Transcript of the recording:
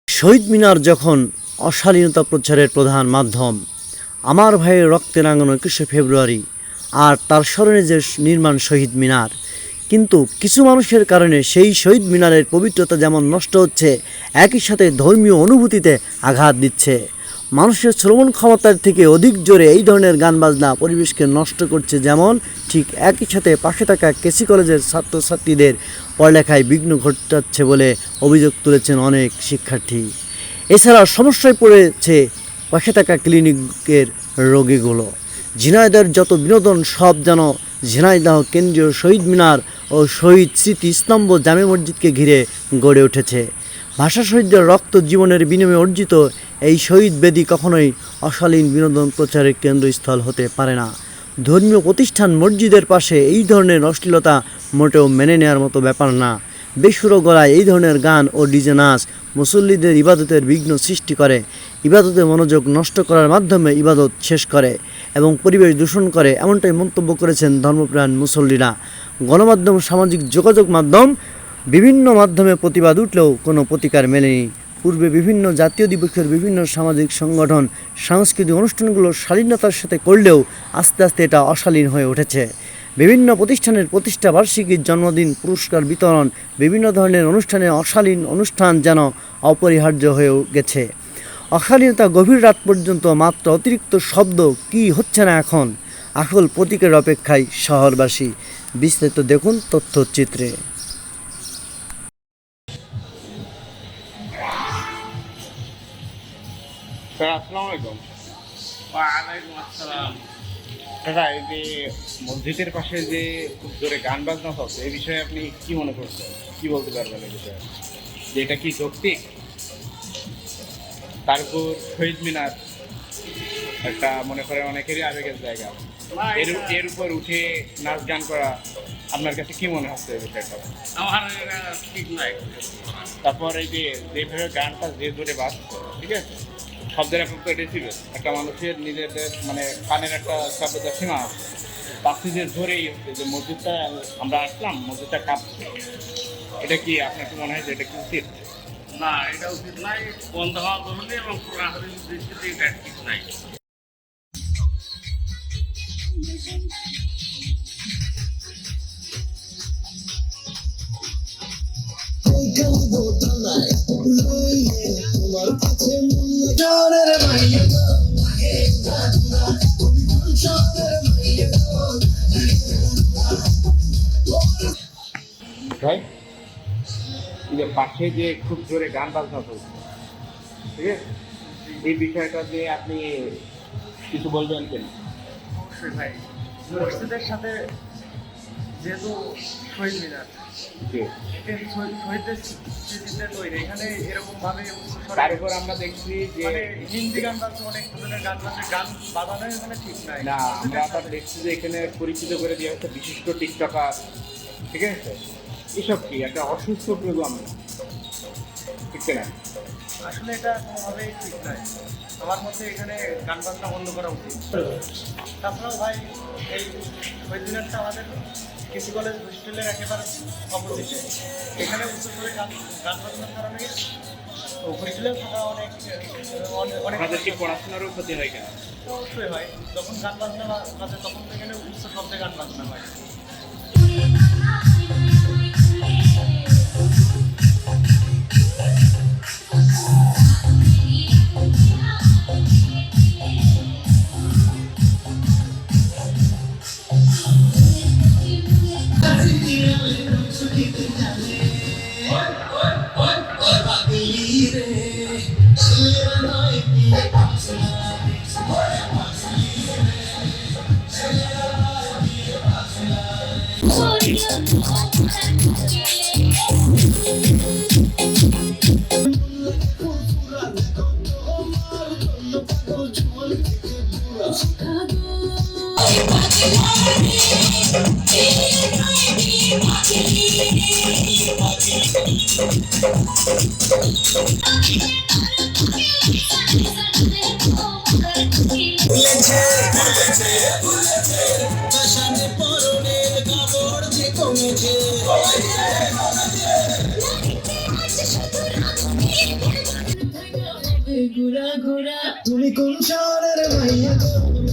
শহীদ মিনার যখন অশালীনতা প্রচারের প্রধান মাধ্যম, আমার ভাইয়ের রক্তে রাঙানো 21শে ফেব্রুয়ারি আর তার স্মরণে যে নির্মাণ শহীদ মিনার, কিন্তু কিছু মানুষের কারণে সেই শহীদ মিনারের পবিত্রতা যেমন নষ্ট হচ্ছে, একই সাথে ধর্মীয় অনুভূতিতে আঘাত দিচ্ছে। মানুষের শ্রবণ ক্ষমতার থেকে অধিক জোরে এই ধরনের গান বাজনা পরিবেশকে নষ্ট করছে, যেমন ঠিক একই সাথে পাশে থাকা কেসি কলেজের ছাত্রছাত্রীদের পড়ালেখায় বিঘ্ন ঘটাচ্ছে বলে অভিযোগ তুলেছেন অনেক শিক্ষার্থী। এছাড়া সমস্যায় পড়েছে পাশে থাকা ক্লিনিকের রোগীগুলো। ঝিনাইদহের যত বিনোদন সব যেন ঝিনাইদহ কেন্দ্রীয় শহীদ মিনার ও শহীদ স্মৃতিস্তম্ভ জামে মসজিদকে ঘিরে গড়ে উঠেছে। ভাষা শহীদদের রক্ত জীবনের বিনিময়ে অর্জিত এই শহীদ বেদি কখনোই অশালীন বিনোদন প্রচারের কেন্দ্রস্থল হতে পারে না। ধর্মীয় প্রতিষ্ঠান মসজিদের পাশে এই ধরনের অশ্লীলতা মোটেও মেনে নেওয়ার মতো ব্যাপার না। বেসুরো গলায় এই ধরনের গান ও ডিজে নাচ মুসল্লিদের ইবাদতের বিঘ্ন সৃষ্টি করে, ইবাদতে মনোযোগ নষ্ট করার মাধ্যমে ইবাদত শেষ করে এবং পরিবেশ দূষণ করে, এমনটাই মন্তব্য করেছেন ধর্মপ্রাণ মুসল্লিরা। গণমাধ্যম, সামাজিক যোগাযোগ মাধ্যম বিভিন্ন মাধ্যমে প্রতিবাদ উঠলেও কোনো প্রতিকার মেলেনি। পূর্বে বিভিন্ন জাতীয় দিবসের বিভিন্ন সামাজিক সংগঠন সাংস্কৃতিক অনুষ্ঠানগুলো শালীনতার সাথে করলেও আস্তে আস্তে এটা অশালীন হয়ে উঠেছে। বিভিন্ন প্রতিষ্ঠানের প্রতিষ্ঠা বার্ষিকীর, জন্মদিন, পুরস্কার বিতরণ, বিভিন্ন ধরনের অনুষ্ঠানে অশালীন অনুষ্ঠান যেন অপরিহার্য হয়ে গেছে। অশালীনতা গভীর রাত পর্যন্ত, মাত্র অতিরিক্ত শব্দ, কি হচ্ছে না এখন? আসল প্রতীকের অপেক্ষায় শহরবাসী। বিস্তারিত দেখুন তথ্যচিত্রে। আসসালামু আলাইকুম। ওয়ালাইকুম আসসালাম। কাকা, এই যে মসজিদের পাশে যে খুব জোরে গান বাজনা হচ্ছে, এই বিষয়ে আপনি কি মনে করছেন? কি বলতে পারবেন এই বিষয়ে? যে এটা কি যৌক্তিক? তারপর শহীদ মিনার একটা মনে করে অনেকেরই আবেগের জায়গা, এর উপর উঠে নাচ গান করা আপনার কাছে কি মনে হচ্ছে এই বিষয়টা? আমার এটা ঠিক নাই। তারপর এই যে যেভাবে গানটা যে জোরে বাজছে, ঠিক আছে, শব্দের একটা ডেসিবেল, একটা মানুষের নিজেদের মানে কানের একটা শব্দের সীমা আছে, বাকি যে জোরেই হচ্ছে যে মসজিদটা আমরা আসলাম, মসজিদটা কাঁপছে, এটা কি আপনার কি মনে হয় যে এটা কি উচিত? না, এটা উচিত নাই। বন্ধ হওয়া জরুরি এবং প্রশাসনিক দৃষ্টিতে এটা ঠিক নাই। ভাই, এই যে পাশে যে খুব জোরে গান বাজনা চলছে, ঠিক আছে, এই বিষয়টা যে আপনি কিছু বলবেন কিনা? অবশ্যই ভাই, মসজিদের সাথে যেহেতু শহীদ মিনার, শহীদদের স্মৃতিতে তৈরি, এখানে এরকম ভাবে তার উপর আমরা দেখছি যে হিন্দি গান বাজছে, অনেক ধরনের গান বাজছে, গান বাজানো এখানে ঠিক নাই। না, আমরা আবার দেখছি যে এখানে পরিচিত করে দেওয়া হচ্ছে বিশিষ্ট টিকটকার, ঠিক আছে, এসব কি একটা অসুস্থ প্রোগ্রাম, ঠিক না? আসলে এটা কোনোভাবেই ঠিক নাই। আমার মতে এখানে গান বাজনা বন্ধ করা উচিত। তাছাড়াও ভাই, এই শহীদ মিনারটা আমাদের কেসি কলেজ হোস্টেলের একেবারে অপোজিটে। এখানে উচ্চস্তরে গান বাজনার কারণে হোস্টেলেও থাকা অনেক আমাদের কি পড়াশোনারও ক্ষতি হয় কেন? অবশ্যই হয়। যখন গান বাজনা বাজে তখন এখানে উচ্চ শব্দে গান বাজনা হয়। পরনের কাপড় যে কমেছে তুমি কোন শহরের মাইয়া গো?